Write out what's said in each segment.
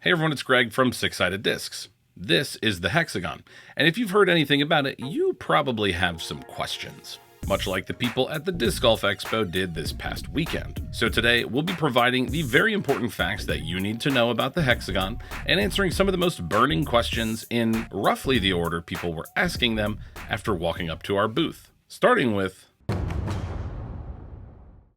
Hey everyone, it's Greg from Six-Sided Discs. This is the Hexagon, and if you've heard anything about it, you probably have some questions, much like the people at the Disc Golf Expo did this past weekend. So today, we'll be providing the very important facts that you need to know about the Hexagon, and answering some of the most burning questions in roughly the order people were asking them after walking up to our booth. Starting with,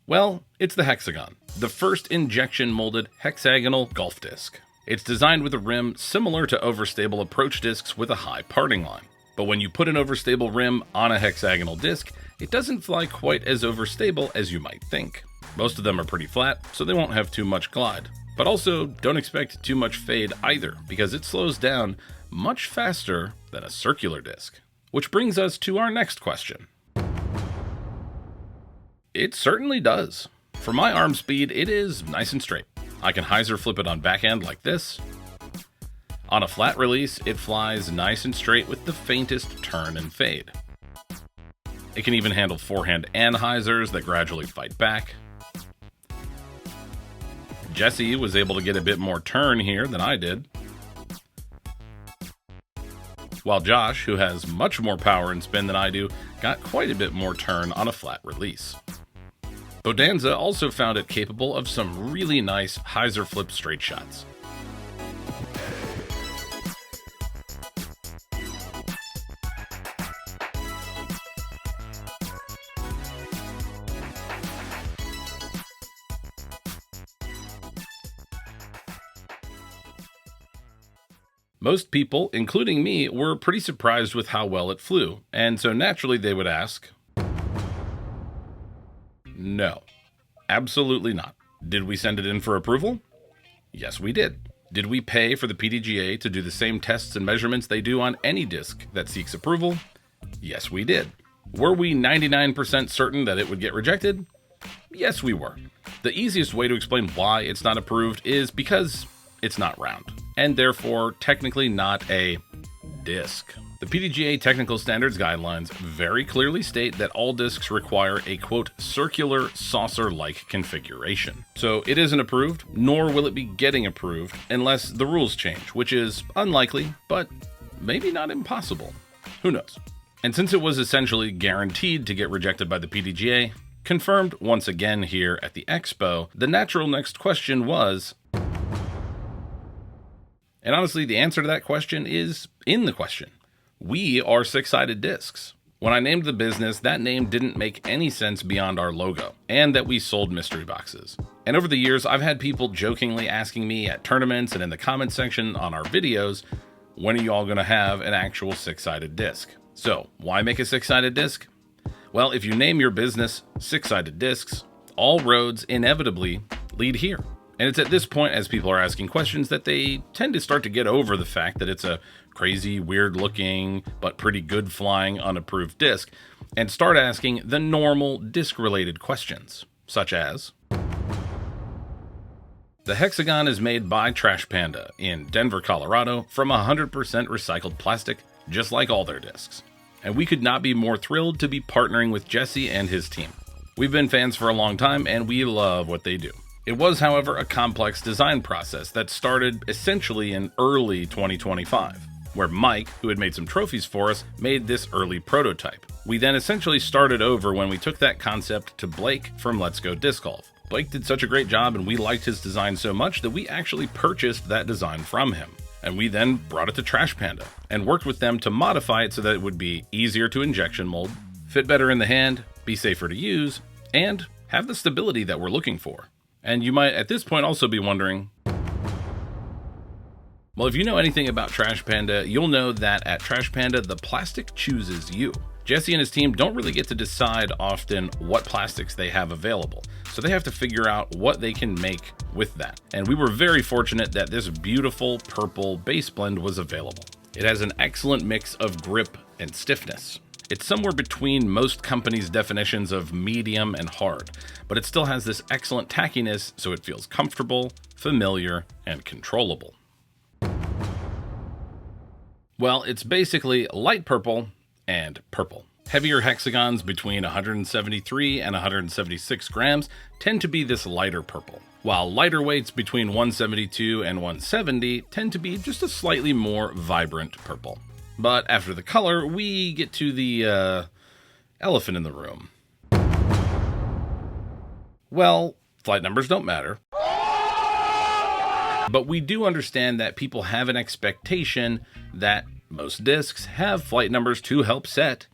well, it's the Hexagon, the first injection molded hexagonal golf disc. It's designed with a rim similar to overstable approach discs with a high parting line. But when you put an overstable rim on a hexagonal disc, it doesn't fly quite as overstable as you might think. Most of them are pretty flat, so they won't have too much glide. But also, don't expect too much fade either, because it slows down much faster than a circular disc. Which brings us to our next question. It certainly does. For my arm speed, it is nice and straight. I can hyzer flip it on backhand like this. On a flat release, it flies nice and straight with the faintest turn and fade. It can even handle forehand and hyzers that gradually fight back. Jesse was able to get a bit more turn here than I did. While Josh, who has much more power and spin than I do, got quite a bit more turn on a flat release. Bodanza also found it capable of some really nice hyzer flip straight shots. Most people, including me, were pretty surprised with how well it flew, and so naturally they would ask, no, absolutely not. Did we send it in for approval? Yes, we did. Did we pay for the PDGA to do the same tests and measurements they do on any disc that seeks approval? Yes, we did. Were we 99% certain that it would get rejected? Yes, we were. The easiest way to explain why it's not approved is because it's not round, and therefore technically not a disc. The PDGA Technical Standards Guidelines very clearly state that all discs require a, quote, circular saucer-like configuration. So it isn't approved, nor will it be getting approved unless the rules change, which is unlikely, but maybe not impossible. Who knows? And since it was essentially guaranteed to get rejected by the PDGA, confirmed once again here at the Expo, the natural next question was, and honestly, the answer to that question is in the question. We are Six-Sided Discs. When I named the business, that name didn't make any sense beyond our logo, and that we sold mystery boxes. And over the years, I've had people jokingly asking me at tournaments and in the comment section on our videos, when are you all going to have an actual six-sided disc? So, why make a six-sided disc? Well, if you name your business Six-Sided Discs, all roads inevitably lead here. And it's at this point, as people are asking questions, that they tend to start to get over the fact that it's a crazy, weird-looking, but pretty good-flying, unapproved disc, and start asking the normal disc-related questions, such as, the Hexagon is made by Trash Panda in Denver, Colorado, from 100% recycled plastic, just like all their discs. And we could not be more thrilled to be partnering with Jesse and his team. We've been fans for a long time, and we love what they do. It was, however, a complex design process that started essentially in early 2025, where Mike, who had made some trophies for us, made this early prototype. We then essentially started over when we took that concept to Blake from Let's Go Disc Golf. Blake did such a great job and we liked his design so much that we actually purchased that design from him. And we then brought it to Trash Panda and worked with them to modify it so that it would be easier to injection mold, fit better in the hand, be safer to use, and have the stability that we're looking for. And you might at this point also be wondering, well, if you know anything about Trash Panda, you'll know that at Trash Panda, the plastic chooses you. Jesse and his team don't really get to decide often what plastics they have available, so they have to figure out what they can make with that. And we were very fortunate that this beautiful purple base blend was available. It has an excellent mix of grip and stiffness. It's somewhere between most companies' definitions of medium and hard, but it still has this excellent tackiness, so it feels comfortable, familiar, and controllable. Well, it's basically light purple and purple. Heavier hexagons between 173 and 176 grams tend to be this lighter purple, while lighter weights between 172 and 170 tend to be just a slightly more vibrant purple. But after the color, we get to the elephant in the room. Well, flight numbers don't matter. But we do understand that people have an expectation that most discs have flight numbers to help set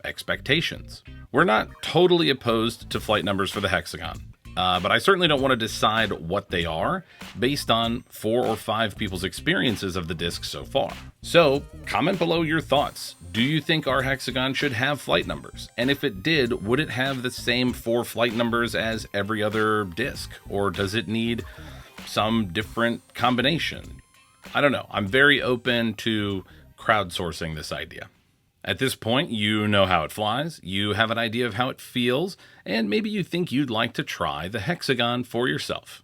expectations. We're not totally opposed to flight numbers for the Hexagon, but I certainly don't want to decide what they are based on 4 or 5 people's experiences of the disc so far. So, comment below your thoughts. Do you think our Hexagon should have flight numbers? And if it did, would it have the same 4 flight numbers as every other disc? Or does it need some different combination? I don't know. I'm very open to crowdsourcing this idea. At this point, you know how it flies, you have an idea of how it feels, and maybe you think you'd like to try the Hexagon for yourself.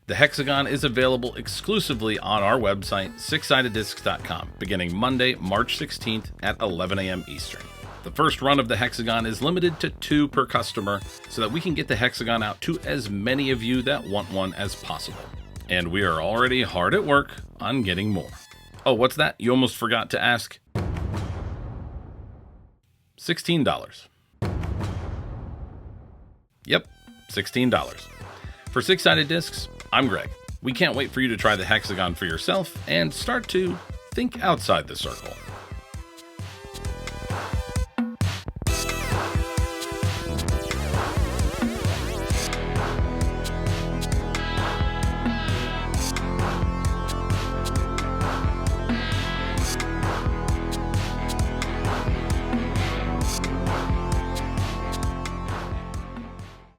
The Hexagon is available exclusively on our website, sixsideddiscs.com, beginning Monday, March 16th at 11 a.m. Eastern. The first run of the Hexagon is limited to 2 per customer so that we can get the Hexagon out to as many of you that want one as possible. And we are already hard at work on getting more. Oh, what's that? You almost forgot to ask. $16. Yep, $16. For Six-Sided Discs, I'm Greg. We can't wait for you to try the Hexagon for yourself and start to think outside the circle.